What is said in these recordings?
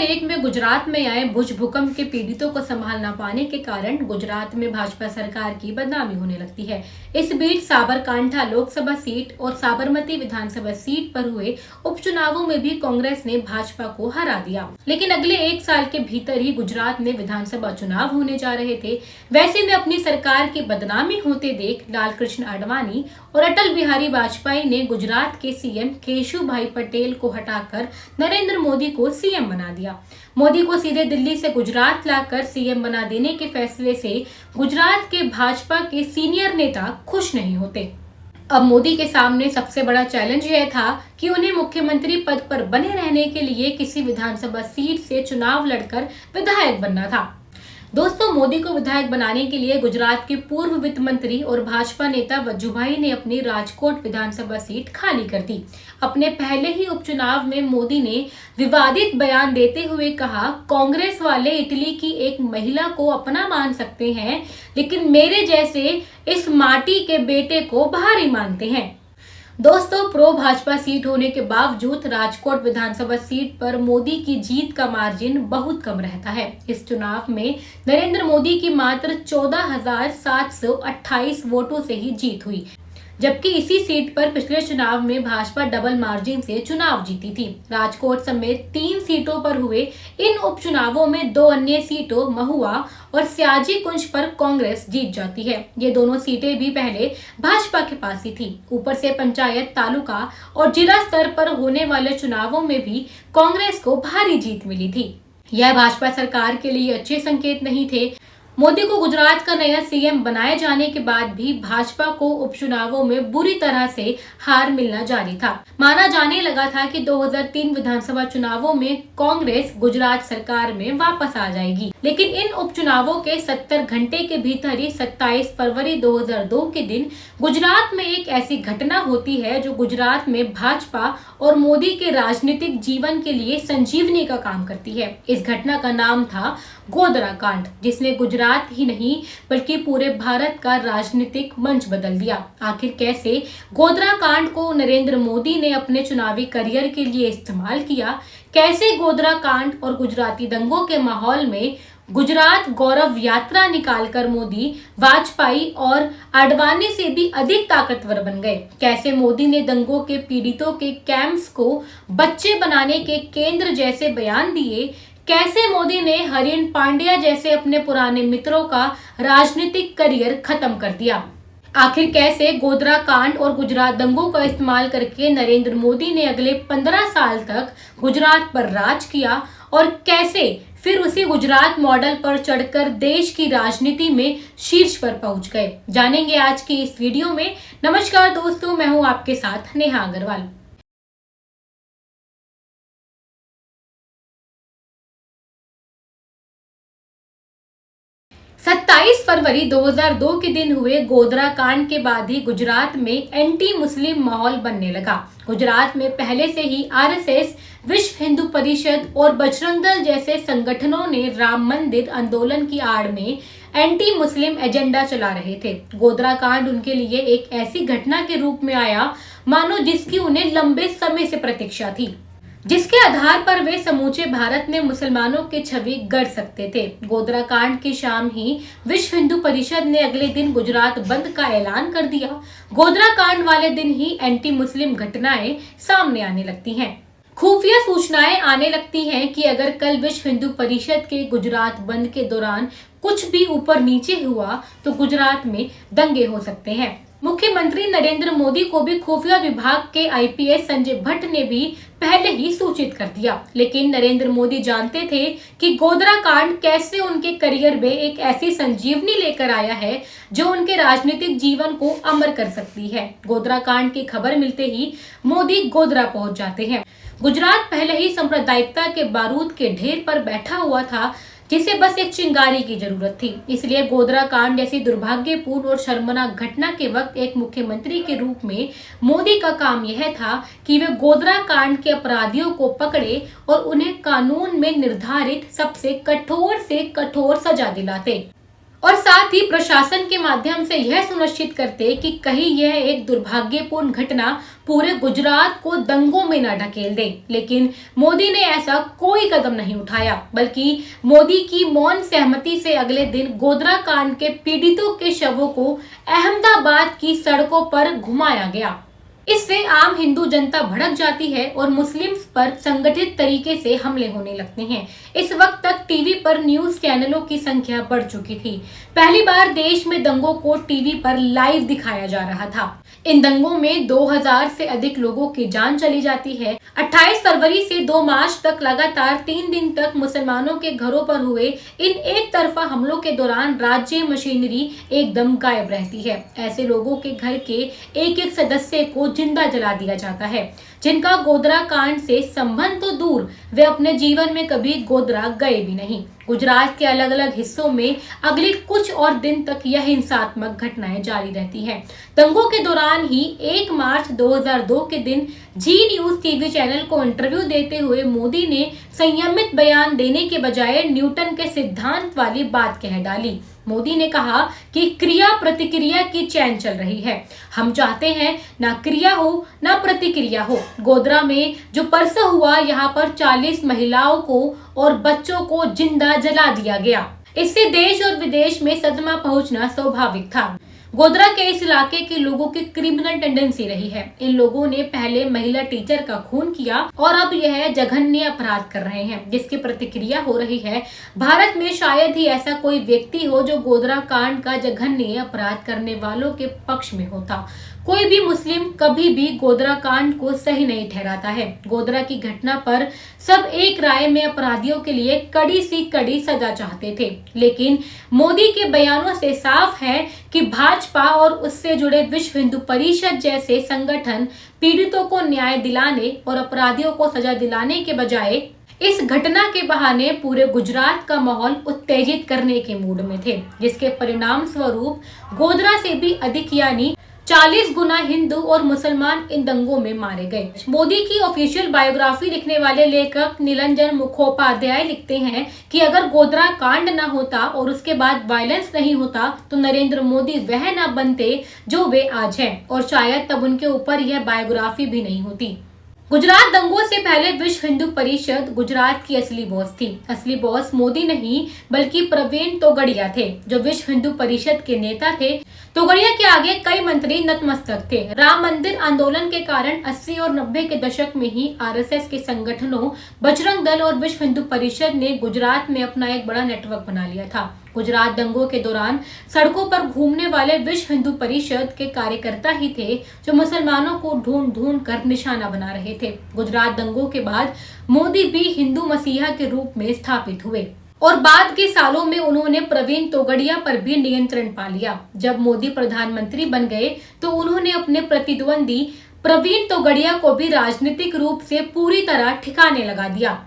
2001 में गुजरात में आए भुज भूकंप के पीड़ितों को संभाल न पाने के कारण गुजरात में भाजपा सरकार की बदनामी होने लगती है। इस बीच साबरकांठा लोकसभा सीट और साबरमती विधानसभा सीट पर हुए उपचुनावों में भी कांग्रेस ने भाजपा को हरा दिया। लेकिन अगले एक साल के भीतर ही गुजरात में विधानसभा चुनाव होने जा रहे थे। वैसे में अपनी सरकार की बदनामी होते देख लालकृष्ण आडवाणी और अटल बिहारी वाजपेयी ने गुजरात के सीएम केशुभाई पटेल को हटाकर नरेंद्र मोदी को सीएम बना दिया। मोदी को सीधे दिल्ली से गुजरात लाकर सीएम बना देने के फैसले से गुजरात के भाजपा के सीनियर नेता खुश नहीं होते। अब मोदी के सामने सबसे बड़ा चैलेंज यह था कि उन्हें मुख्यमंत्री पद पर बने रहने के लिए किसी विधानसभा सीट से चुनाव लड़कर विधायक बनना था। दोस्तों, मोदी को विधायक बनाने के लिए गुजरात के पूर्व वित्त मंत्री और भाजपा नेता वजुभाई ने अपनी राजकोट विधानसभा सीट खाली कर दी। अपने पहले ही उपचुनाव में मोदी ने विवादित बयान देते हुए कहा, कांग्रेस वाले इटली की एक महिला को अपना मान सकते हैं, लेकिन मेरे जैसे इस माटी के बेटे को भारी मानते हैं। दोस्तों, प्रो भाजपा सीट होने के बावजूद राजकोट विधानसभा सीट पर मोदी की जीत का मार्जिन बहुत कम रहता है। इस चुनाव में नरेंद्र मोदी की मात्र 14,728 वोटों से ही जीत हुई, जबकि इसी सीट पर पिछले चुनाव में भाजपा डबल मार्जिन से चुनाव जीती थी। राजकोट समेत 3 सीटों पर हुए इन उपचुनावों में 2 अन्य सीटों महुआ और स्याजी कुंज पर कांग्रेस जीत जाती है। ये दोनों सीटें भी पहले भाजपा के पास ही थी। ऊपर से पंचायत, तालुका और जिला स्तर पर होने वाले चुनावों में भी कांग्रेस को भारी जीत मिली थी। यह भाजपा सरकार के लिए अच्छे संकेत नहीं थे। मोदी को गुजरात का नया सीएम बनाए जाने के बाद भी भाजपा को उपचुनावों में बुरी तरह से हार मिलना जारी था। माना जाने लगा था कि 2003 विधानसभा चुनावों में कांग्रेस गुजरात सरकार में वापस आ जाएगी, लेकिन इन उपचुनावों के 70 घंटे के भीतर ही 27 फरवरी 2002 के दिन गुजरात में एक ऐसी घटना होती है जो गुजरात में भाजपा और मोदी के राजनीतिक जीवन के लिए संजीवनी का काम करती है। इस घटना का नाम था गोधरा कांड, जिसने गुजरात ही नहीं बल्कि पूरे भारत का राजनीतिक मंच बदल दिया। आखिर कैसे गोधरा कांड को नरेंद्र मोदी ने अपने चुनावी करियर के लिए इस्तेमाल किया, कैसे गोधरा कांड और गुजराती दंगों के माहौल में गुजरात गौरव यात्रा निकालकर मोदी वाजपेयी और आडवाणी से भी अधिक ताकतवर बन गए, कैसे मोदी ने दंगों के पीड़ितों के कैंप्स को बच्चे बनाने के केंद्र जैसे बयान दिए, कैसे मोदी ने हरीन पांड्या जैसे अपने पुराने मित्रों का राजनीतिक करियर खत्म कर दिया। आखिर कैसे गोधरा कांड और गुजरात दंगों का इस्तेमाल करके नरेंद्र मोदी ने अगले 15 साल तक गुजरात पर राज किया और कैसे फिर उसी गुजरात मॉडल पर चढ़कर देश की राजनीति में शीर्ष पर पहुंच गए, जानेंगे आज की इस वीडियो में। नमस्कार दोस्तों, मैं हूं आपके साथ नेहा अग्रवाल। 27 फरवरी 2002 के दिन हुए गोधरा कांड के बाद ही गुजरात में एंटी मुस्लिम माहौल बनने लगा। गुजरात में पहले से ही आरएसएस, विश्व हिंदू परिषद और बजरंग दल जैसे संगठनों ने राम मंदिर आंदोलन की आड़ में एंटी मुस्लिम एजेंडा चला रहे थे। गोधरा कांड उनके लिए एक ऐसी घटना के रूप में आया मानो जिसकी उन्हें लंबे समय से प्रतीक्षा थी, जिसके आधार पर वे समूचे भारत में मुसलमानों की छवि गढ़ सकते थे। गोधरा कांड की शाम ही विश्व हिंदू परिषद ने अगले दिन गुजरात बंद का ऐलान कर दिया। गोधरा कांड वाले दिन ही एंटी मुस्लिम घटनाएं सामने आने लगती हैं। खुफिया सूचनाएं आने लगती हैं कि अगर कल विश्व हिंदू परिषद के गुजरात बंद के दौरान कुछ भी ऊपर नीचे हुआ तो गुजरात में दंगे हो सकते हैं। मुख्यमंत्री नरेंद्र मोदी को भी खुफिया विभाग के आईपीएस संजय भट्ट ने भी पहले ही सूचित कर दिया, लेकिन नरेंद्र मोदी जानते थे कि गोधरा कांड कैसे उनके करियर में एक ऐसी संजीवनी लेकर आया है जो उनके राजनीतिक जीवन को अमर कर सकती है। गोधरा कांड की खबर मिलते ही मोदी गोधरा पहुंच जाते हैं। गुजरात पहले ही सांप्रदायिकता के बारूद के ढेर पर बैठा हुआ था, जिसे बस एक चिंगारी की जरूरत थी। इसलिए गोधरा कांड जैसी दुर्भाग्यपूर्ण और शर्मनाक घटना के वक्त एक मुख्यमंत्री के रूप में मोदी का काम यह था कि वे गोधरा कांड के अपराधियों को पकड़े और उन्हें कानून में निर्धारित सबसे कठोर से कठोर सजा दिलाते। और साथ ही प्रशासन के माध्यम से यह सुनिश्चित करते कि कहीं यह एक दुर्भाग्यपूर्ण घटना पूरे गुजरात को दंगों में न ढकेल दे। लेकिन मोदी ने ऐसा कोई कदम नहीं उठाया, बल्कि मोदी की मौन सहमति से अगले दिन गोधरा कांड के पीड़ितों के शवों को अहमदाबाद की सड़कों पर घुमाया गया। इससे आम हिंदू जनता भड़क जाती है और मुस्लिम्स पर संगठित तरीके से हमले होने लगते हैं। इस वक्त तक टीवी पर न्यूज चैनलों की संख्या बढ़ चुकी थी। पहली बार देश में दंगों को टीवी पर लाइव दिखाया जा रहा था। इन दंगों में 2000 से अधिक लोगों की जान चली जाती है। 28 फरवरी से 2 मार्च तक लगातार 3 दिन तक मुसलमानों के घरों पर हुए इन एक तरफा हमलों के दौरान राज्य मशीनरी एकदम गायब रहती है। ऐसे लोगों के घर के एक एक सदस्य को जिंदा जला दिया जाता है, जिनका गोधरा कांड से संबंध तो दूर, वे अपने जीवन में कभी गोधरा गए भी नहीं। गुजरात के अलग अलग हिस्सों में अगले कुछ और दिन तक यह हिंसात्मक घटनाएं जारी रहती हैं। दंगों के दौरान ही 1 मार्च 2002 के दिन जी न्यूज टीवी चैनल को इंटरव्यू देते हुए मोदी ने संयमित बयान देने के बजाय न्यूटन के सिद्धांत वाली बात कह डाली। मोदी ने कहा कि क्रिया प्रतिक्रिया की चैन चल रही है। हम चाहते हैं ना क्रिया हो ना प्रतिक्रिया हो। गोधरा में जो परसों हुआ, यहाँ पर 40 महिलाओं को और बच्चों को जिंदा जला दिया गया। इससे देश और विदेश में सदमा पहुंचना स्वाभाविक था। गोधरा के इस इलाके के लोगों की क्रिमिनल टेंडेंसी रही है। इन लोगों ने पहले महिला टीचर का खून किया और अब यह जघन्य अपराध कर रहे हैं, जिसकी प्रतिक्रिया हो रही है। भारत में शायद ही ऐसा कोई व्यक्ति हो जो गोधरा कांड का जघन्य अपराध करने वालों के पक्ष में होता। कोई भी मुस्लिम कभी भी गोधरा कांड को सही नहीं ठहराता है। गोधरा की घटना पर सब एक राय में अपराधियों के लिए कड़ी सी कड़ी सजा चाहते थे, लेकिन मोदी के बयानों से साफ है कि भाजपा और उससे जुड़े विश्व हिंदू परिषद जैसे संगठन पीड़ितों को न्याय दिलाने और अपराधियों को सजा दिलाने के बजाय इस घटना के बहाने पूरे गुजरात का माहौल उत्तेजित करने के मूड में थे, जिसके परिणाम स्वरूप गोधरा से भी अधिक यानी 40 गुना हिंदू और मुसलमान इन दंगों में मारे गए। मोदी की ऑफिशियल बायोग्राफी लिखने वाले लेखक निरंजन मुखोपाध्याय लिखते हैं कि अगर गोधरा कांड न होता और उसके बाद वायलेंस नहीं होता तो नरेंद्र मोदी वह न बनते जो वे आज हैं, और शायद तब उनके ऊपर यह बायोग्राफी भी नहीं होती। गुजरात दंगों से पहले विश्व हिंदू परिषद गुजरात की असली बॉस थी। असली बॉस मोदी नहीं बल्कि प्रवीण तोगड़िया थे, जो विश्व हिंदू परिषद के नेता थे। तोगड़िया के आगे कई मंत्री नतमस्तक थे। राम मंदिर आंदोलन के कारण 80 और 90 के दशक में ही आरएसएस के संगठनों, बजरंग दल और विश्व हिंदू परिषद ने गुजरात में अपना एक बड़ा नेटवर्क बना लिया था। गुजरात दंगों के दौरान सड़कों पर घूमने वाले विश्व हिंदू परिषद के कार्यकर्ता ही थे जो मुसलमानों को ढूंढ ढूंढ कर निशाना बना रहे थे। गुजरात दंगों के बाद मोदी भी हिंदू मसीहा के रूप में स्थापित हुए और बाद के सालों में उन्होंने प्रवीण तोगड़िया पर भी नियंत्रण पा लिया। जब मोदी प्रधानमंत्री बन गए तो उन्होंने अपने प्रतिद्वंदी प्रवीण तोगड़िया को भी राजनीतिक रूप से पूरी तरह ठिकाने लगा दिया,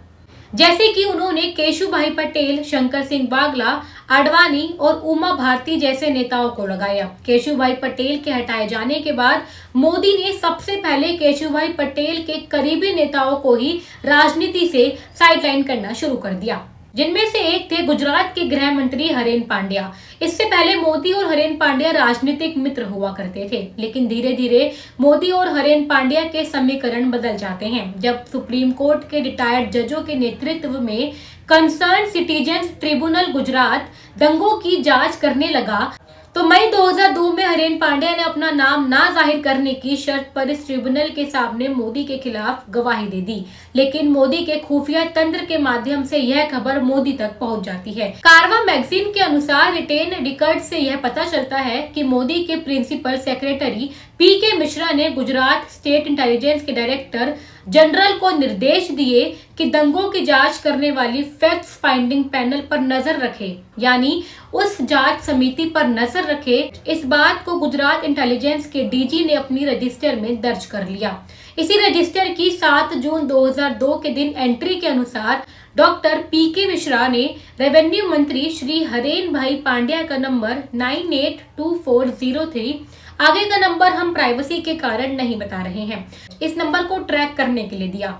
जैसे कि उन्होंने केशुभाई पटेल, शंकर सिंह बागला, आडवाणी और उमा भारती जैसे नेताओं को लगाया। केशुभाई पटेल के हटाए जाने के बाद मोदी ने सबसे पहले केशुभाई पटेल के करीबी नेताओं को ही राजनीति से साइडलाइन करना शुरू कर दिया, जिनमें से एक थे गुजरात के गृह मंत्री हरेन पांड्या। इससे पहले मोदी और हरेन पांड्या राजनीतिक मित्र हुआ करते थे, लेकिन धीरे धीरे मोदी और हरेन पांड्या के समीकरण बदल जाते हैं। जब सुप्रीम कोर्ट के रिटायर्ड जजों के नेतृत्व में कंसर्न सिटीजन्स ट्रिब्यूनल गुजरात दंगों की जांच करने लगा तो मई 2002 में हरेन पांड्या ने अपना नाम ना जाहिर करने की शर्त पर इस ट्रिब्यूनल के सामने मोदी के खिलाफ गवाही दे दी। लेकिन मोदी के खुफिया तंत्र के माध्यम से यह खबर मोदी तक पहुंच जाती है। कारवा मैगजीन के अनुसार रिटेन रिकॉर्ड से यह पता चलता है कि मोदी के प्रिंसिपल सेक्रेटरी पीके मिश्रा ने गुजरात स्टेट इंटेलिजेंस के डायरेक्टर जनरल को निर्देश दिए कि दंगों की जांच करने वाली फैक्ट्स फाइंडिंग पैनल पर नजर रखे, यानी उस जांच समिति पर नजर रखे। इस बात को गुजरात इंटेलिजेंस के डीजी ने अपनी रजिस्टर में दर्ज कर लिया। इसी रजिस्टर की 7 जून 2002 के दिन एंट्री के अनुसार डॉक्टर पीके मिश्रा ने रेवेन्यू मंत्री श्री हरेन भाई पांड्या का नंबर 982403, आगे का नंबर हम प्राइवेसी के कारण नहीं बता रहे हैं, इस नंबर को ट्रैक करने के लिए दिया।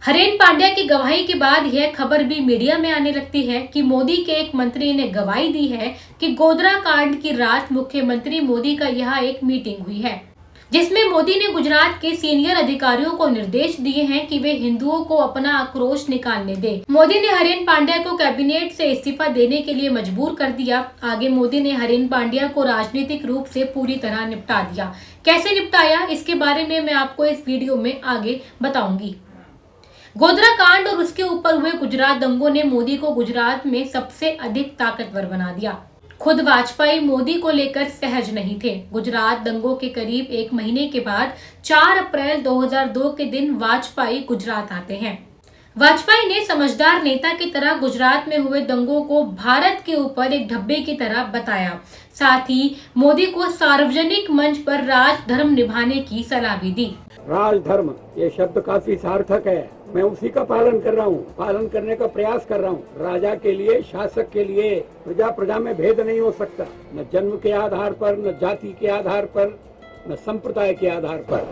हरेन पांड्या की गवाही के बाद यह खबर भी मीडिया में आने लगती है कि मोदी के एक मंत्री ने गवाही दी है कि गोधरा कांड की रात मुख्यमंत्री मोदी का यहाँ एक मीटिंग हुई है, जिसमें मोदी ने गुजरात के सीनियर अधिकारियों को निर्देश दिए हैं कि वे हिंदुओं को अपना आक्रोश निकालने दें। मोदी ने हरेन पांड्या को कैबिनेट से इस्तीफा देने के लिए मजबूर कर दिया। आगे मोदी ने हरेन पांड्या को राजनीतिक रूप से पूरी तरह निपटा दिया। कैसे निपटाया, इसके बारे में मैं आपको इस वीडियो में आगे बताऊंगी। गोधरा कांड और उसके ऊपर हुए गुजरात दंगों ने मोदी को गुजरात में सबसे अधिक ताकतवर बना दिया। खुद वाजपेयी मोदी को लेकर सहज नहीं थे। गुजरात दंगों के करीब एक महीने के बाद 4 अप्रैल 2002 के दिन वाजपेयी गुजरात आते हैं। वाजपेयी ने समझदार नेता की तरह गुजरात में हुए दंगों को भारत के ऊपर एक धब्बे की तरह बताया। साथ ही मोदी को सार्वजनिक मंच पर राजधर्म निभाने की सलाह भी दी। राजधर्म ये शब्द काफी सार्थक है। मैं उसी का पालन कर रहा हूँ, पालन करने का प्रयास कर रहा हूँ। राजा के लिए, शासक के लिए प्रजा प्रजा में भेद नहीं हो सकता, न जन्म के आधार पर, न जाति के आधार पर, न संप्रदाय के आधार पर।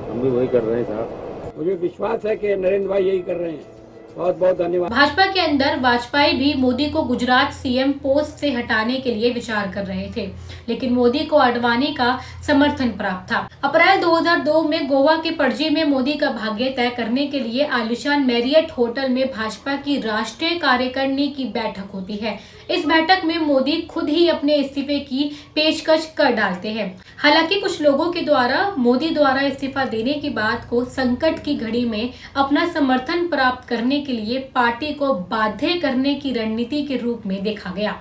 हम भी वही कर रहे हैं साहब। मुझे विश्वास है कि नरेंद्र भाई यही कर रहे हैं। बहुत बहुत धन्यवाद। भाजपा के अंदर वाजपेयी भी मोदी को गुजरात सीएम पोस्ट से हटाने के लिए विचार कर रहे थे, लेकिन मोदी को आडवाणी का समर्थन प्राप्त था। अप्रैल 2002 में गोवा के पणजी में मोदी का भाग्य तय करने के लिए आलिशान मैरियट होटल में भाजपा की राष्ट्रीय कार्यकारिणी की बैठक होती है। इस बैठक में मोदी खुद ही अपने इस्तीफे की पेशकश कर डालते हैं। हालांकि कुछ लोगों के द्वारा मोदी द्वारा इस्तीफा देने की बात को संकट की घड़ी में अपना समर्थन प्राप्त करने के लिए पार्टी को बाध्य करने की रणनीति के रूप में देखा गया।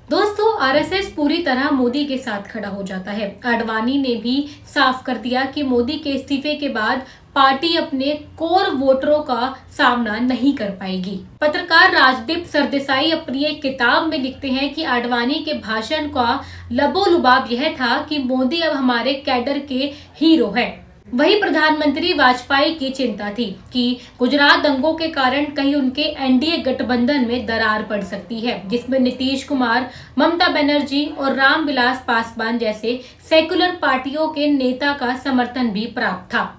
दोस्तों, आरएसएस पूरी तरह मोदी के साथ खड़ा हो जाता है। आडवाणी ने भी साफ कर दिया कि मोदी के इस्तीफे के बाद पार्टी अपने कोर वोटरों का सामना नहीं कर पाएगी। पत्रकार राजदीप सरदेसाई अपनी एक किताब में लिखते हैं कि आडवाणी के भाषण का लबोलुबाब यह था कि मोदी अब हमारे कैडर के हीरो है। वही प्रधानमंत्री वाजपेयी की चिंता थी कि गुजरात दंगों के कारण कहीं उनके एनडीए गठबंधन में दरार पड़ सकती है, जिसमें नीतीश कुमार, ममता बनर्जी और रामविलास पासवान जैसे सेकुलर पार्टियों के नेता का समर्थन भी प्राप्त था।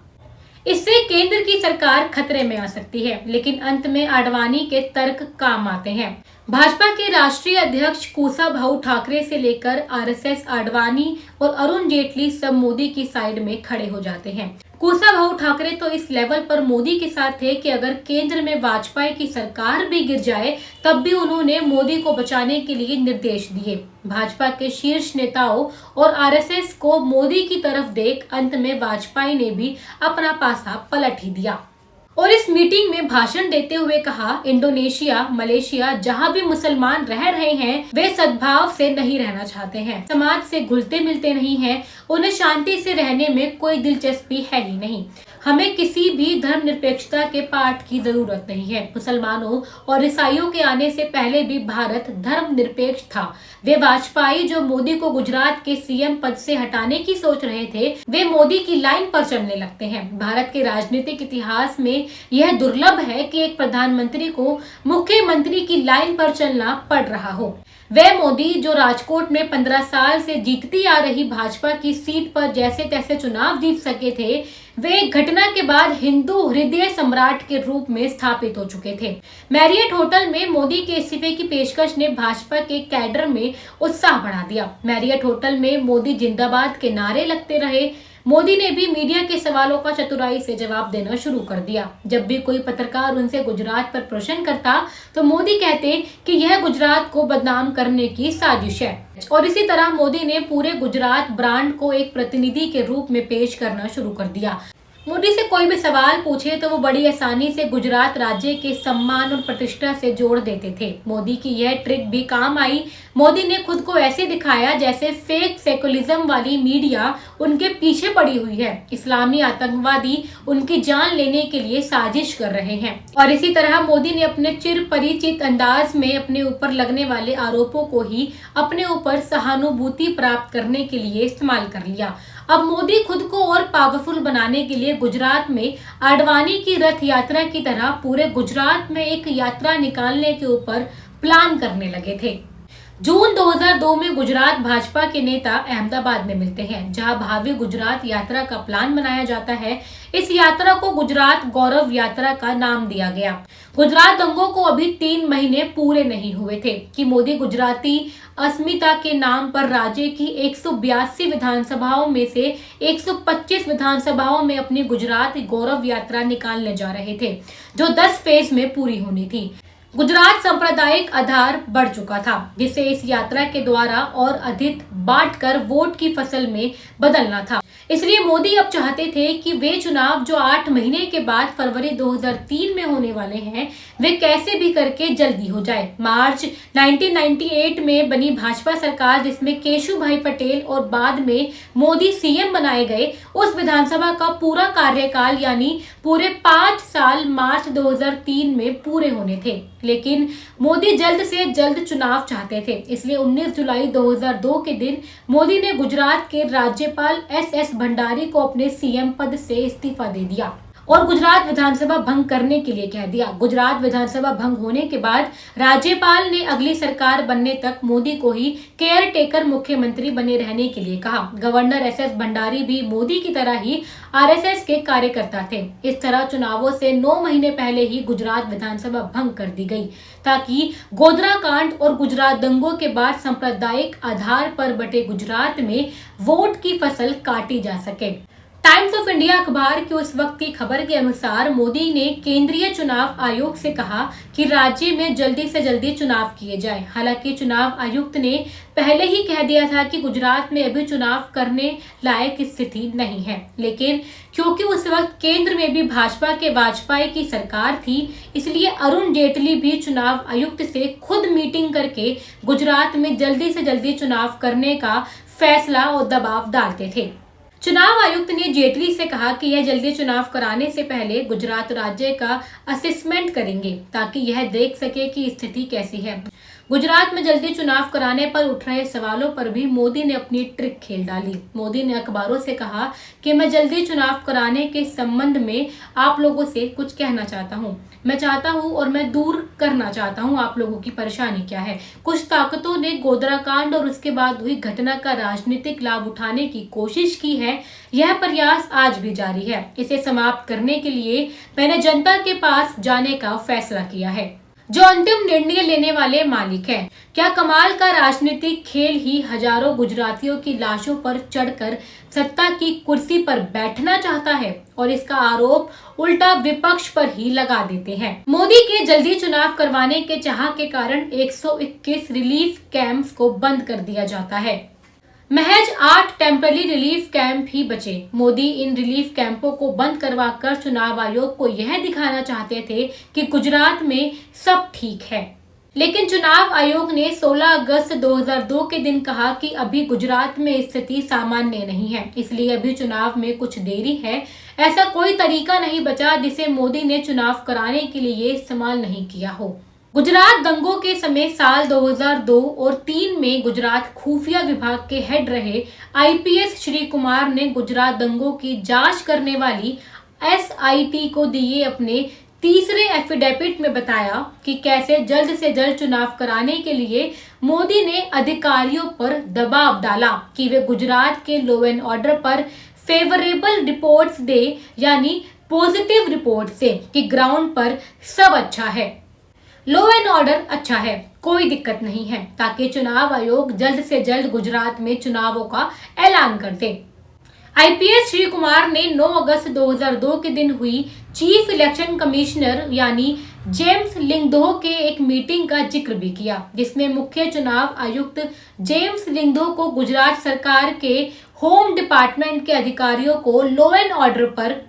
इससे केंद्र की सरकार खतरे में आ सकती है, लेकिन अंत में आडवाणी के तर्क काम आते हैं। भाजपा के राष्ट्रीय अध्यक्ष कुशाभाऊ ठाकरे से लेकर आरएसएस, आडवाणी और अरुण जेटली सब मोदी की साइड में खड़े हो जाते हैं। कुशाभाऊ ठाकरे तो इस लेवल पर मोदी के साथ थे कि अगर केंद्र में वाजपेयी की सरकार भी गिर जाए तब भी उन्होंने मोदी को बचाने के लिए निर्देश दिए। भाजपा के शीर्ष नेताओं और आरएसएस को मोदी की तरफ देख अंत में वाजपेयी ने भी अपना पासा पलट ही दिया और इस मीटिंग में भाषण देते हुए कहा, इंडोनेशिया, मलेशिया जहां भी मुसलमान रह रहे हैं वे सद्भाव से नहीं रहना चाहते हैं, समाज से घुलते मिलते नहीं हैं, उन्हें शांति से रहने में कोई दिलचस्पी है ही नहीं। हमें किसी भी धर्मनिरपेक्षता के पाठ की जरूरत नहीं है। मुसलमानों और ईसाइयों के आने से पहले भी भारत धर्मनिरपेक्ष था। वे वाजपेयी जो मोदी को गुजरात के सीएम पद से हटाने की सोच रहे थे, वे मोदी की लाइन पर चलने लगते हैं। भारत के राजनीतिक इतिहास में यह दुर्लभ है कि एक प्रधानमंत्री को मुख्यमंत्री की लाइन पर चलना पड़ रहा हो। वे मोदी जो राजकोट में 15 साल से जीतती आ रही भाजपा की सीट पर जैसे तैसे चुनाव जीत सके थे, वे घटना के बाद हिंदू हृदय सम्राट के रूप में स्थापित हो चुके थे। मैरियट होटल में मोदी के इस्तीफे की पेशकश ने भाजपा के कैडर में उत्साह बढ़ा दिया। मैरियट होटल में मोदी जिंदाबाद के नारे लगते रहे। मोदी ने भी मीडिया के सवालों का चतुराई से जवाब देना शुरू कर दिया। जब भी कोई पत्रकार उनसे गुजरात पर प्रश्न करता तो मोदी कहते कि यह गुजरात को बदनाम करने की साजिश है। और इसी तरह मोदी ने पूरे गुजरात ब्रांड को एक प्रतिनिधि के रूप में पेश करना शुरू कर दिया। मोदी से कोई भी सवाल पूछे तो वो बड़ी आसानी से गुजरात राज्य के सम्मान और प्रतिष्ठा से जोड़ देते थे। मोदी की यह ट्रिक भी काम आई। मोदी ने खुद को ऐसे दिखाया जैसे फेक सेकुलरिज्म वाली मीडिया उनके पीछे पड़ी हुई है, इस्लामी आतंकवादी उनकी जान लेने के लिए साजिश कर रहे हैं। और इसी तरह मोदी ने अपने चिर परिचित अंदाज में अपने ऊपर लगने वाले आरोपों को ही अपने ऊपर सहानुभूति प्राप्त करने के लिए इस्तेमाल कर लिया। अब मोदी खुद को और पावरफुल बनाने के लिए गुजरात में आडवाणी की रथ यात्रा की तरह पूरे गुजरात में एक यात्रा निकालने के ऊपर प्लान करने लगे थे। जून 2002 में गुजरात भाजपा के नेता अहमदाबाद में मिलते हैं, जहां भावी गुजरात यात्रा का प्लान बनाया जाता है। इस यात्रा को गुजरात गौरव यात्रा का नाम दिया गया। गुजरात दंगों को अभी 3 महीने पूरे नहीं हुए थे कि मोदी गुजराती अस्मिता के नाम पर राज्य की 182 विधानसभाओं में से 125 विधानसभाओं में अपनी गुजरात गौरव यात्रा निकालने जा रहे थे, जो 10 फेज में पूरी होनी थी। गुजरात सांप्रदायिक आधार बढ़ चुका था, जिसे इस यात्रा के द्वारा और अधिक बांटकर वोट की फसल में बदलना था। इसलिए मोदी अब चाहते थे कि वे चुनाव जो 8 महीने के बाद फरवरी 2003 में होने वाले हैं, वे कैसे भी करके जल्दी हो जाए। मार्च 1998 में बनी भाजपा सरकार, जिसमें केशुभाई पटेल और बाद में मोदी सीएम बनाए गए, उस विधानसभा का पूरा कार्यकाल यानी पूरे 5 साल मार्च 2003 में पूरे होने थे। लेकिन मोदी जल्द से जल्द चुनाव चाहते थे, इसलिए 19 जुलाई 2002 के दिन मोदी ने गुजरात के राज्यपाल एस भंडारी को अपने सीएम पद से इस्तीफा दे दिया और गुजरात विधानसभा भंग करने के लिए कह दिया। गुजरात विधानसभा भंग होने के बाद राज्यपाल ने अगली सरकार बनने तक मोदी को ही केयर टेकर मुख्यमंत्री बने रहने के लिए कहा। गवर्नर एस भंडारी भी मोदी की तरह ही आरएसएस के कार्यकर्ता थे। इस तरह चुनावों से 9 महीने पहले ही गुजरात विधानसभा भंग कर दी गई, ताकि गोधरा कांड और गुजरात दंगों के बाद सांप्रदायिक आधार पर बटे गुजरात में वोट की फसल काटी जा सके। टाइम्स ऑफ इंडिया अखबार की उस वक्त की खबर के अनुसार मोदी ने केंद्रीय चुनाव आयोग से कहा कि राज्य में जल्दी से जल्दी चुनाव किए जाएं। हालांकि चुनाव आयुक्त ने पहले ही कह दिया था कि गुजरात में अभी चुनाव करने लायक स्थिति नहीं है, लेकिन क्योंकि उस वक्त केंद्र में भी भाजपा के वाजपेयी की सरकार थी, इसलिए अरुण जेटली भी चुनाव आयुक्त से खुद मीटिंग करके गुजरात में जल्दी से जल्दी चुनाव करने का फैसला और दबाव डालते थे। चुनाव आयुक्त ने जेटली से कहा कि यह जल्दी चुनाव कराने से पहले गुजरात राज्य का असेसमेंट करेंगे, ताकि यह देख सके कि स्थिति कैसी है। गुजरात में जल्दी चुनाव कराने पर उठ रहे सवालों पर भी मोदी ने अपनी ट्रिक खेल डाली। मोदी ने अखबारों से कहा कि मैं जल्दी चुनाव कराने के संबंध में आप लोगों से कुछ कहना चाहता हूं। मैं चाहता हूं और मैं दूर करना चाहता हूं आप लोगों की परेशानी क्या है। कुछ ताकतों ने गोधरा कांड और उसके बाद हुई घटना का राजनीतिक लाभ उठाने की कोशिश की है। यह प्रयास आज भी जारी है। इसे समाप्त करने के लिए मैंने जनता के पास जाने का फैसला किया है, जो अंतिम निर्णय लेने वाले मालिक हैं। क्या कमाल का राजनीतिक खेल ही हजारों गुजरातियों की लाशों पर चढ़कर सत्ता की कुर्सी पर बैठना चाहता है, और इसका आरोप उल्टा विपक्ष पर ही लगा देते हैं। मोदी के जल्दी चुनाव करवाने के चाह के कारण 121 रिलीफ कैंप्स को बंद कर दिया जाता है। महज 8 टेम्पररी रिलीफ कैंप ही बचे। मोदी इन रिलीफ कैंपों को बंद करवाकर चुनाव आयोग को यह दिखाना चाहते थे कि गुजरात में सब ठीक है। लेकिन चुनाव आयोग ने 16 अगस्त 2002 के दिन कहा कि अभी गुजरात में स्थिति सामान्य नहीं है, इसलिए अभी चुनाव में कुछ देरी है। ऐसा कोई तरीका नहीं बचा जिसे मोदी ने चुनाव कराने के लिए इस्तेमाल नहीं किया हो। गुजरात दंगों के समय साल 2002 और 3 में गुजरात खुफिया विभाग के हेड रहे आईपीएस श्री कुमार ने गुजरात दंगों की जांच करने वाली एसआईटी को दिए अपने तीसरे एफिडेविट में बताया कि कैसे जल्द से जल्द चुनाव कराने के लिए मोदी ने अधिकारियों पर दबाव डाला कि वे गुजरात के लॉ एंड ऑर्डर पर फेवरेबल रिपोर्ट्स दे, यानी पॉजिटिव रिपोर्ट से कि ग्राउंड पर सब अच्छा है, लॉ एंड ऑर्डर अच्छा है, कोई दिक्कत नहीं है, ताकि चुनाव आयोग जल्द से जल्द गुजरात में चुनावों का ऐलान कर दे। आईपीएस श्री कुमार ने 9 अगस्त 2002 के दिन हुई चीफ इलेक्शन कमिश्नर यानी जेम्स लिंगदोह के एक मीटिंग का जिक्र भी किया, जिसमें मुख्य चुनाव आयुक्त जेम्स लिंगदोह को गुजरात सरकार के होम डिपार्टमेंट के अधिकारियों को लॉ एंड ऑर्डर पर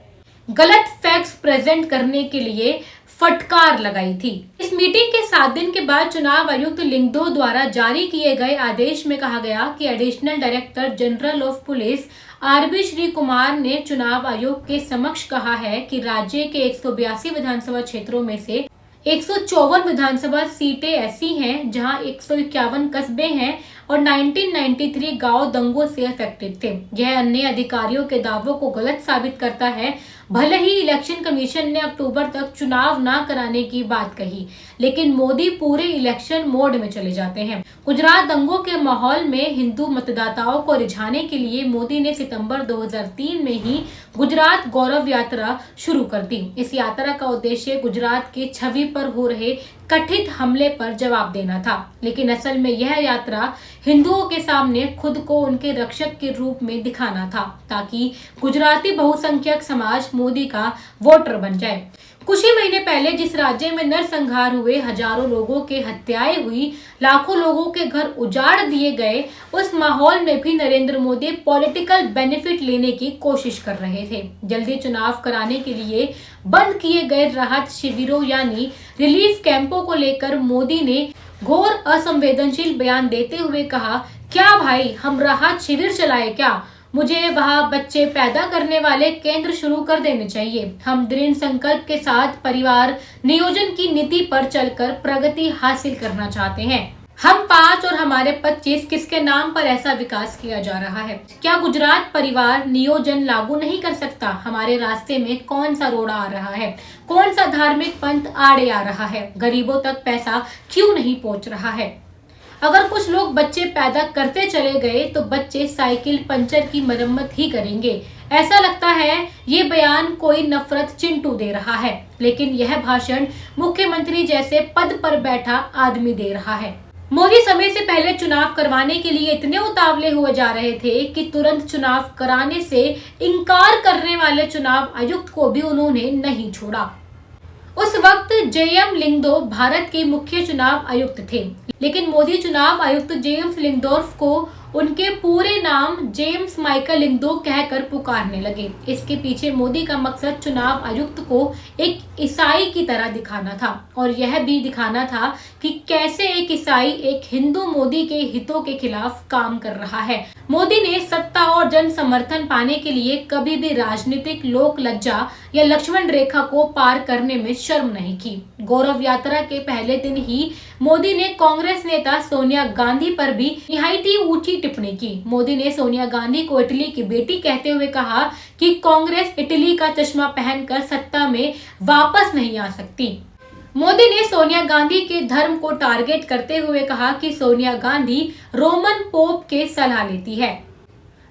गलत फैक्ट्स प्रेजेंट करने के लिए फटकार लगाई थी। इस मीटिंग के 7 दिन के बाद चुनाव आयुक्त लिंगदोह द्वारा जारी किए गए आदेश में कहा गया कि additional director general of police RB Shri Kumar ने चुनाव आयोग के समक्ष कहा है कि राज्य के 182 विधानसभा क्षेत्रों में से 154 विधानसभा सीटें ऐसी हैं जहां 151 कस्बे हैं और 1993 गांव दंगों से अफेक्टेड थे। यह अन्य अधिकारियों के दावों को गलत साबित करता है। भले ही इलेक्शन कमीशन ने अक्टूबर तक चुनाव न कराने की बात कही, लेकिन मोदी पूरे इलेक्शन मोड में चले जाते हैं। गुजरात दंगों के माहौल में हिंदू मतदाताओं को रिझाने के लिए मोदी ने सितंबर 2003 में ही गुजरात गौरव यात्रा शुरू कर दी। इस यात्रा का उद्देश्य गुजरात की छवि पर हो रहे कथित हमले पर जवाब देना था, लेकिन असल में यह यात्रा हिंदुओं के सामने खुद को उनके रक्षक के रूप में दिखाना था, ताकि गुजराती बहुसंख्यक समाज मोदी का वोटर बन जाए। कुछ ही महीने पहले जिस राज्य में नरसंहार हुए, हजारों लोगों के हत्याएं हुई, लाखों लोगों के घर उजाड़ दिए गए, उस माहौल में भी नरेंद्र मोदी पॉलिटिकल बेनिफिट लेने की कोशिश कर रहे थे। जल्दी चुनाव कराने के लिए बंद किए गए राहत शिविरों यानी रिलीफ कैंपों को लेकर मोदी ने घोर असंवेदनशील बयान देते हुए कहा, क्या भाई हम राहत शिविर चलाए क्या? मुझे वहाँ बच्चे पैदा करने वाले केंद्र शुरू कर देने चाहिए। हम दृढ़ संकल्प के साथ परिवार नियोजन की नीति पर चलकर प्रगति हासिल करना चाहते हैं। हम 5 और हमारे 25 किसके नाम पर ऐसा विकास किया जा रहा है? क्या गुजरात परिवार नियोजन लागू नहीं कर सकता? हमारे रास्ते में कौन सा रोड़ा आ रहा है? कौन सा धार्मिक पंथ आड़े आ रहा है? गरीबों तक पैसा क्यों नहीं पहुंच रहा है? अगर कुछ लोग बच्चे पैदा करते चले गए तो बच्चे साइकिल पंचर की मरम्मत ही करेंगे। ऐसा लगता है ये बयान कोई नफरत चिंटू दे रहा है, लेकिन यह भाषण मुख्यमंत्री जैसे पद पर बैठा आदमी दे रहा है। मोदी समय से पहले चुनाव करवाने के लिए इतने उतावले हुए जा रहे थे कि तुरंत चुनाव कराने से इनकार करने वाले चुनाव आयुक्त को भी उन्होंने नहीं छोड़ा। उस वक्त जेएम लिंगदो भारत के मुख्य चुनाव आयुक्त थे, लेकिन मोदी चुनाव आयुक्त जेम्स लिंगदोर्फ को उनके पूरे नाम जेम्स माइकल लिंगदो कहकर पुकारने लगे। इसके पीछे मोदी का मकसद चुनाव आयुक्त को एक ईसाई की तरह दिखाना था, और यह भी दिखाना था कि कैसे एक ईसाई एक हिंदू मोदी के हितों के खिलाफ काम कर रहा है। मोदी ने सत्ता और जन समर्थन पाने के लिए कभी भी राजनीतिक लोक लज्जा या लक्ष्मण रेखा को पार करने में शर्म नहीं की। गौरव यात्रा के पहले दिन ही मोदी ने कांग्रेस नेता सोनिया गांधी पर भी निहायत ऊंची टिप्पणी की। मोदी ने सोनिया गांधी को इटली की बेटी कहते हुए कहा कि कांग्रेस इटली का चश्मा पहनकर सत्ता में वापस नहीं आ सकती। मोदी ने सोनिया गांधी के धर्म को टारगेट करते हुए कहा कि सोनिया गांधी रोमन पोप के सलाह लेती है।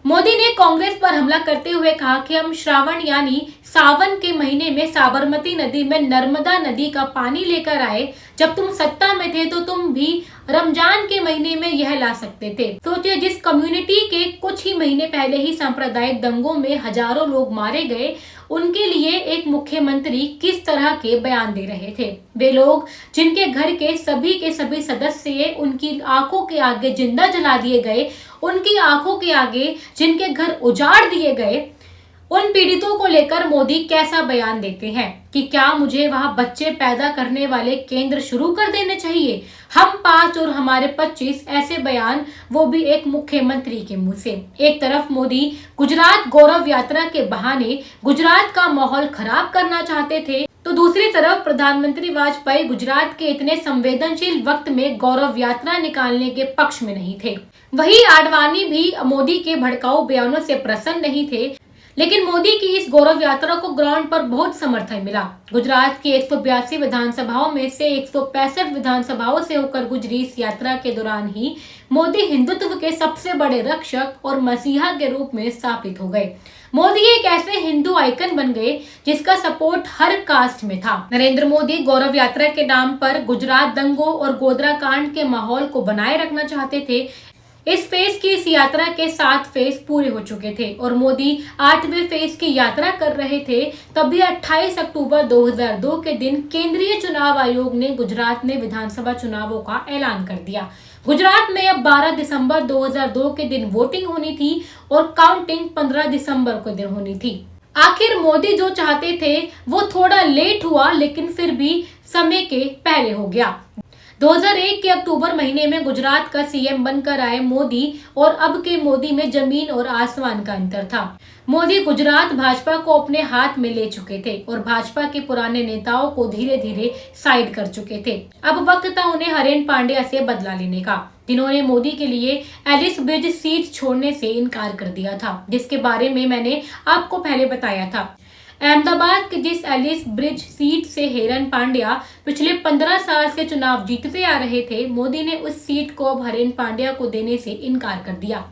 मोदी ने कांग्रेस पर हमला करते हुए कहा कि हम श्रावण यानी सावन के महीने में साबरमती नदी में नर्मदा नदी का पानी लेकर आए। जब तुम सत्ता में थे तो तुम भी रमजान के महीने में यह ला सकते थे। सोचिए, जिस कम्युनिटी के कुछ ही महीने पहले ही सांप्रदायिक दंगों में हजारों लोग मारे गए, उनके लिए एक मुख्यमंत्री किस तरह के बयान दे रहे थे। वे लोग जिनके घर के सभी सदस्य उनकी आंखों के आगे जिंदा जला दिए गए, उनकी आंखों के आगे जिनके घर उजाड़ दिए गए, उन पीड़ितों को लेकर मोदी कैसा बयान देते हैं कि क्या मुझे वहां बच्चे पैदा करने वाले केंद्र शुरू कर देने चाहिए? हम 5 और हमारे 25 ऐसे बयान, वो भी एक मुख्यमंत्री के मुंह से। एक तरफ मोदी गुजरात गौरव यात्रा के बहाने गुजरात का माहौल खराब करना चाहते थे, तो दूसरी तरफ प्रधानमंत्री वाजपेयी गुजरात के इतने संवेदनशील वक्त में गौरव यात्रा निकालने के पक्ष में नहीं थे। वही आडवाणी भी मोदी के भड़काऊ बयानों से प्रसन्न नहीं थे, लेकिन मोदी की इस गौरव यात्रा को ग्राउंड पर बहुत समर्थन मिला। गुजरात की 182 विधानसभाओं में से 165 विधानसभाओं से होकर गुजरी इस यात्रा के दौरान ही मोदी हिंदुत्व के सबसे बड़े रक्षक और मसीहा के रूप में स्थापित हो गए। मोदी एक ऐसे हिंदू आइकन बन गए जिसका सपोर्ट हर कास्ट में था। नरेंद्र मोदी गौरव यात्रा के नाम पर गुजरात दंगों और गोधरा कांड के माहौल को बनाए रखना चाहते थे। इस फेज की इस यात्रा के 7 फेज पूरे हो चुके थे और मोदी 8वें फेज की यात्रा कर रहे थे। तभी 28 अक्टूबर 2002 के दिन केंद्रीय चुनाव आयोग ने गुजरात में विधानसभा चुनावों का ऐलान कर दिया। गुजरात में अब 12 दिसंबर 2002 के दिन वोटिंग होनी थी और काउंटिंग 15 दिसंबर को दिन होनी थी। आखिर मोदी जो चाहते थे वो थोड़ा लेट हुआ, लेकिन फिर भी समय के पहले हो गया। 2001 के अक्टूबर महीने में गुजरात का सीएम बनकर आए मोदी और अब के मोदी में जमीन और आसमान का अंतर था। मोदी गुजरात भाजपा को अपने हाथ में ले चुके थे और भाजपा के पुराने नेताओं को धीरे धीरे साइड कर चुके थे। अब वक्त था उन्हें हरेन पांड्या से बदला लेने का, जिन्होंने मोदी के लिए एलिस ब्रिज सीट छोड़ने से इनकार कर दिया था, जिसके बारे में मैंने आपको पहले बताया था। अहमदाबाद की जिस एलिस ब्रिज सीट से हेरन पांड्या पिछले 15 साल से चुनाव जीतते आ रहे थे, मोदी ने उस सीट को अब हरेन पांड्या को देने से इनकार कर दिया।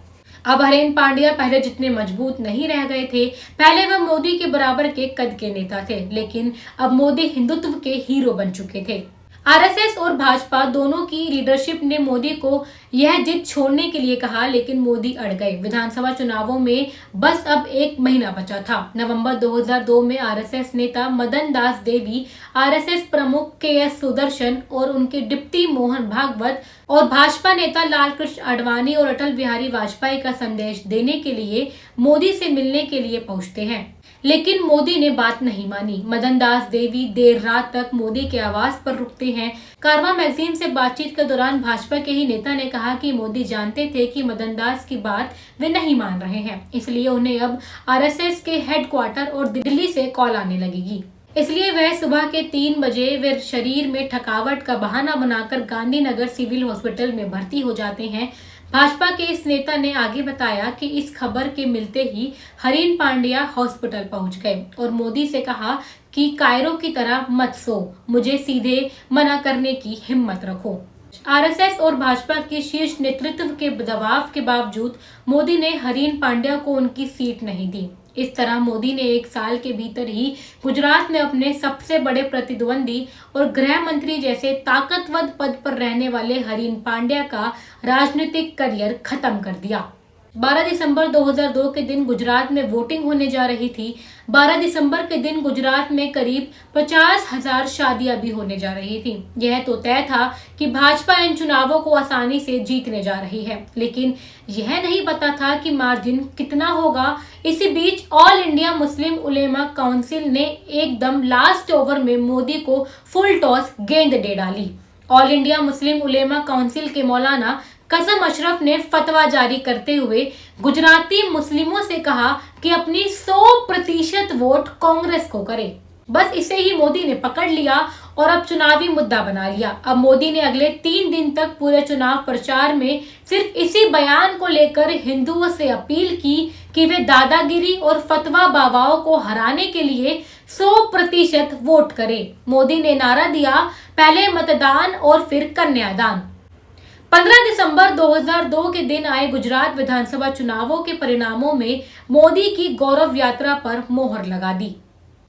अब हरेन पांड्या पहले जितने मजबूत नहीं रह गए थे। पहले वह मोदी के बराबर के कद के नेता थे, लेकिन अब मोदी हिंदुत्व के हीरो बन चुके थे। आरएसएस और भाजपा दोनों की लीडरशिप ने मोदी को यह जिद छोड़ने के लिए कहा, लेकिन मोदी अड़ गए। विधानसभा चुनावों में बस अब 1 महीना बचा था। नवंबर 2002 में आरएसएस नेता मदन दास देवी, आरएसएस प्रमुख केएस सुदर्शन और उनके डिप्टी मोहन भागवत और भाजपा नेता लालकृष्ण आडवाणी और अटल बिहारी वाजपेयी का संदेश देने के लिए मोदी से मिलने के लिए पहुंचते हैं, लेकिन मोदी ने बात नहीं मानी। मदन दास देवी देर रात तक मोदी के आवास पर रुकते हैं। कारवां मैगजीन से बातचीत के दौरान भाजपा के ही नेता ने कहा कि मोदी जानते थे कि मदन दास की बात वे नहीं मान रहे हैं, इसलिए उन्हें अब आरएसएस के हेडक्वार्टर और दिल्ली से कॉल आने लगेगी। इसलिए वह सुबह के 3 बजे वे शरीर में थकावट का बहाना बनाकर गांधीनगर सिविल हॉस्पिटल में भर्ती हो जाते हैं। भाजपा के इस नेता ने आगे बताया कि इस खबर के मिलते ही हरीन पांड्या हॉस्पिटल पहुंच गए और मोदी से कहा कि कायरो की तरह मत सो, मुझे सीधे मना करने की हिम्मत रखो। आरएसएस और भाजपा के शीर्ष नेतृत्व के दबाव के बावजूद मोदी ने हरीन पांड्या को उनकी सीट नहीं दी। इस तरह मोदी ने 1 साल के भीतर ही गुजरात में अपने सबसे बड़े प्रतिद्वंदी और गृह मंत्री जैसे ताकतवर पद पर रहने वाले हरीन पांड्या का राजनीतिक करियर खत्म कर दिया। 12 दिसंबर 2002 के दिन गुजरात में वोटिंग होने जा रही थी। 12 दिसंबर के दिन गुजरात में करीब 50,000 शादियां भी होने जा रही थी। यह तो तय था कि भाजपा इन चुनावों को आसानी से जीतने जा रही है, लेकिन यह नहीं पता था कि मार्जिन कितना होगा। इसी बीच ऑल इंडिया मुस्लिम उलेमा काउंसिल ने एकदम लास्ट ओवर में मोदी को फुल टॉस गेंद दे डाली। ऑल इंडिया मुस्लिम उलेमा काउंसिल के मौलाना कसम अशरफ ने फतवा जारी करते हुए गुजराती मुस्लिमों से कहा कि अपनी 100% वोट कांग्रेस को करें। बस इसे ही मोदी ने पकड़ लिया और अब चुनावी मुद्दा बना लिया। अब मोदी ने अगले 3 दिन तक पूरे चुनाव प्रचार में सिर्फ इसी बयान को लेकर हिंदुओं से अपील की कि वे दादागिरी और फतवा बाबाओं को हराने के लिए 100% वोट करें। मोदी ने नारा दिया, पहले मतदान और फिर कन्यादान। 15 दिसंबर 2002 के दिन आए गुजरात विधानसभा चुनावों के परिणामों में मोदी की गौरव यात्रा पर मोहर लगा दी।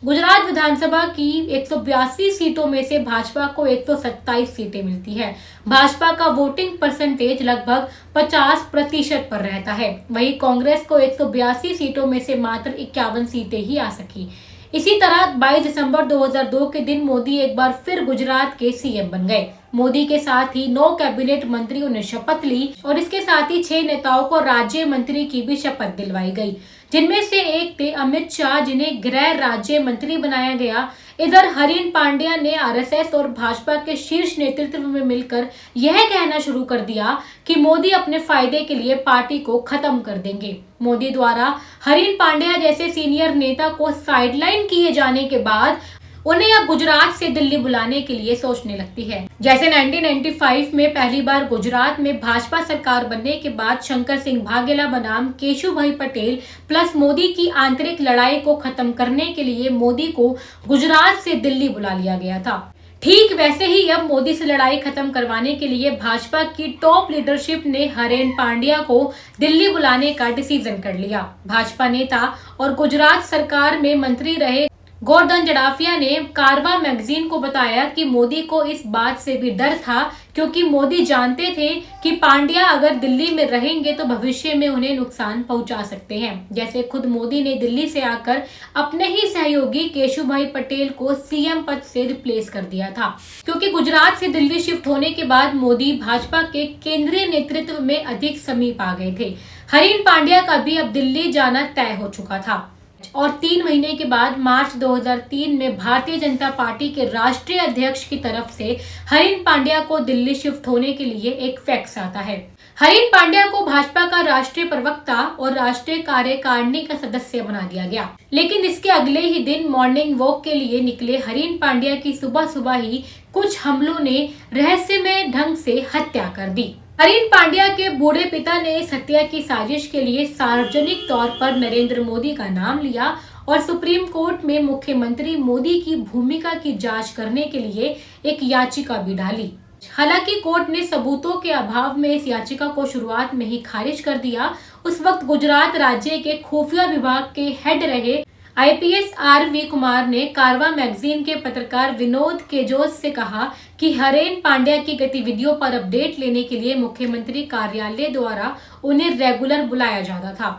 गुजरात विधानसभा की 182 सीटों में से भाजपा को 127 सीटें मिलती है। भाजपा का वोटिंग परसेंटेज लगभग 50% पर रहता है। वहीं कांग्रेस को 182 सीटों में से मात्र 51 सीटें ही आ सकी। इसी तरह 22 दिसंबर 2002 के दिन मोदी एक बार फिर गुजरात के सीएम बन गए। मोदी के साथ ही 9 कैबिनेट मंत्रियों ने शपथ ली और इसके साथ ही 6 नेताओं को राज्य मंत्री की भी शपथ दिलवाई गई, जिनमें से एक थे अमित शाह, जिन्हें गृह राज्य मंत्री बनाया गया। इधर हरीन पांड्या ने आरएसएस और भाजपा के शीर्ष नेतृत्व में मिलकर यह कहना शुरू कर दिया कि मोदी अपने फायदे के लिए पार्टी को खत्म कर देंगे। मोदी द्वारा हरीन पांड्या जैसे सीनियर नेता को साइडलाइन किए जाने के बाद उन्हें अब गुजरात से दिल्ली बुलाने के लिए सोचने लगती है। जैसे 1995 में पहली बार गुजरात में भाजपा सरकार बनने के बाद शंकर सिंह वाघेला बनाम केशुभाई पटेल प्लस मोदी की आंतरिक लड़ाई को खत्म करने के लिए मोदी को गुजरात से दिल्ली बुला लिया गया था। ठीक वैसे ही अब मोदी से लड़ाई खत्म करवाने के लिए भाजपा की टॉप लीडरशिप ने हरेन पांड्या को दिल्ली बुलाने का डिसीजन कर लिया। भाजपा नेता और गुजरात सरकार में मंत्री रहे गोवर्धन जड़ाफिया ने कारवां मैगजीन को बताया कि मोदी को इस बात से भी डर था, क्योंकि मोदी जानते थे कि पांड्या अगर दिल्ली में रहेंगे तो भविष्य में उन्हें नुकसान पहुंचा सकते हैं। जैसे खुद मोदी ने दिल्ली से आकर अपने ही सहयोगी केशुभाई पटेल को सीएम पद से रिप्लेस कर दिया था, क्योंकि गुजरात से दिल्ली शिफ्ट होने के बाद मोदी भाजपा के केंद्रीय नेतृत्व में अधिक समीप आ गए थे। हरीन पांड्या का भी अब दिल्ली जाना तय हो चुका था और 3 महीने के बाद मार्च 2003 में भारतीय जनता पार्टी के राष्ट्रीय अध्यक्ष की तरफ से हरीन पांड्या को दिल्ली शिफ्ट होने के लिए एक फैक्स आता है। हरीन पांड्या को भाजपा का राष्ट्रीय प्रवक्ता और राष्ट्रीय कार्यकारिणी का सदस्य बना दिया गया, लेकिन इसके अगले ही दिन मॉर्निंग वॉक के लिए निकले हरीन पांड्या की सुबह सुबह ही कुछ हमलों ने रहस्यमय ढंग से हत्या कर दी। हरीन पांड्या के बूढ़े पिता ने इस हत्या की साजिश के लिए सार्वजनिक तौर पर नरेंद्र मोदी का नाम लिया और सुप्रीम कोर्ट में मुख्यमंत्री मोदी की भूमिका की जांच करने के लिए एक याचिका भी डाली। हालांकि कोर्ट ने सबूतों के अभाव में इस याचिका को शुरुआत में ही खारिज कर दिया। उस वक्त गुजरात राज्य के खुफिया विभाग के हेड रहे IPS RV कुमार ने कारवां मैगजीन के पत्रकार विनोद केजोस से कहा कि हरेन पांड्या की गतिविधियों पर अपडेट लेने के लिए मुख्यमंत्री कार्यालय द्वारा उन्हें रेगुलर बुलाया जाता था।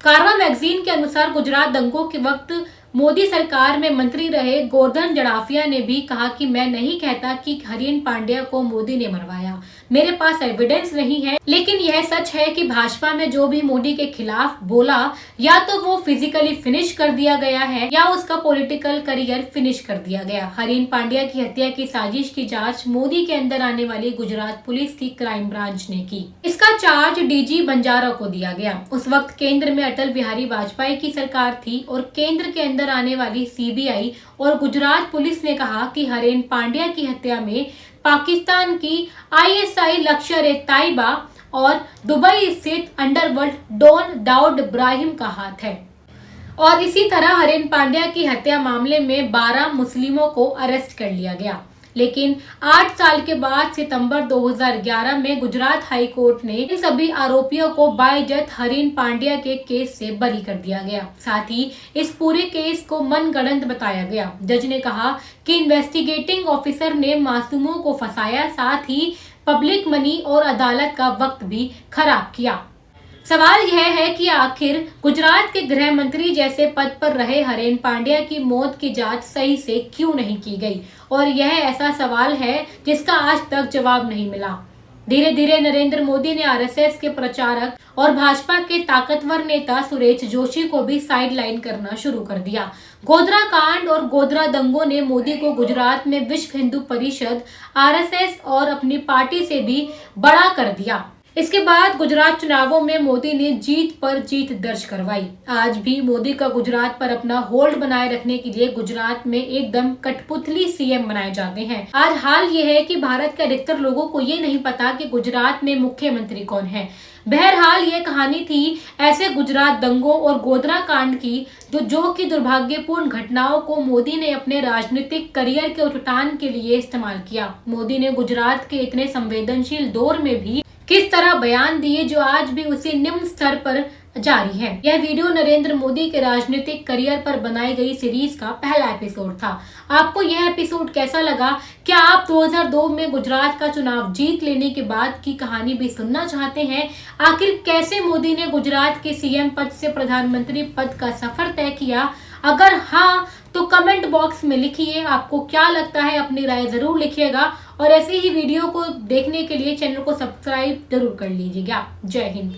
कारवां मैगजीन के अनुसार गुजरात दंगों के वक्त मोदी सरकार में मंत्री रहे गोवर्धन जड़ाफिया ने भी कहा कि मैं नहीं कहता कि हरेन पांड्या को मोदी ने मरवाया, मेरे पास एविडेंस नहीं है, लेकिन यह सच है कि भाजपा में जो भी मोदी के खिलाफ बोला या तो वो फिजिकली फिनिश कर दिया गया है या उसका पॉलिटिकल करियर फिनिश कर दिया गया। हरेन पांड्या की हत्या की साजिश की जांच मोदी के अंदर आने वाली गुजरात पुलिस की क्राइम ब्रांच ने की। इसका चार्ज DG बंजारा को दिया गया। उस वक्त केंद्र में अटल बिहारी वाजपेयी की सरकार थी और केंद्र के अंदर आने वाली CBI और गुजरात पुलिस ने कहा कि हरेन पांड्या की हत्या में पाकिस्तान की ISI लश्कर-ए-तैयबा और दुबई स्थित अंडरवर्ल्ड डॉन दाऊद इब्राहिम का हाथ है। और इसी तरह हरेन पांड्या की हत्या मामले में 12 मुस्लिमों को अरेस्ट कर लिया गया। लेकिन 8 साल के बाद सितंबर 2011 में गुजरात हाई कोर्ट ने इन सभी आरोपियों को बाइज्जत हरेन पांड्या के केस से बरी कर दिया गया। साथ ही इस पूरे केस को मनगढ़ंत बताया गया। जज ने कहा कि इन्वेस्टिगेटिंग ऑफिसर ने मासूमों को फंसाया, साथ ही पब्लिक मनी और अदालत का वक्त भी खराब किया। सवाल यह है कि आखिर गुजरात के गृह मंत्री जैसे पद पर रहे हरेन पांड्या की मौत की जांच सही से क्यों नहीं की गई, और यह ऐसा सवाल है जिसका आज तक जवाब नहीं मिला। धीरे धीरे नरेंद्र मोदी ने RSS के प्रचारक और भाजपा के ताकतवर नेता सुरेश जोशी को भी साइडलाइन करना शुरू कर दिया। गोधरा कांड और गोधरा दंगों ने मोदी को गुजरात में विश्व हिंदू परिषद RSS और अपनी पार्टी से भी बड़ा कर दिया। इसके बाद गुजरात चुनावों में मोदी ने जीत पर जीत दर्ज करवाई। आज भी मोदी का गुजरात पर अपना होल्ड बनाए रखने के लिए गुजरात में एकदम कठपुतली CM बनाए जाते हैं। आज हाल ये है कि भारत के अधिकतर लोगों को ये नहीं पता कि गुजरात में मुख्यमंत्री कौन है। बहरहाल ये कहानी थी ऐसे गुजरात दंगों और गोधरा कांड की, जो कि दुर्भाग्यपूर्ण घटनाओं को मोदी ने अपने राजनीतिक करियर के उठान के लिए इस्तेमाल किया। मोदी ने गुजरात के इतने संवेदनशील दौर में भी किस तरह बयान दिए जो आज भी उसी निम्न स्तर पर जारी है। यह वीडियो नरेंद्र मोदी के राजनीतिक करियर पर बनाई गई सीरीज का पहला एपिसोड था। आपको यह एपिसोड कैसा लगा? क्या आप 2002 में गुजरात का चुनाव जीत लेने के बाद की कहानी भी सुनना चाहते हैं? आखिर कैसे मोदी ने गुजरात के CM पद से प्रधानमंत्री पद का सफर तय किया? अगर हाँ तो कमेंट बॉक्स में लिखिए आपको क्या लगता है, अपनी राय जरूर लिखिएगा और ऐसे ही वीडियो को देखने के लिए चैनल को सब्सक्राइब जरूर कर लीजिएगा। जय हिंद।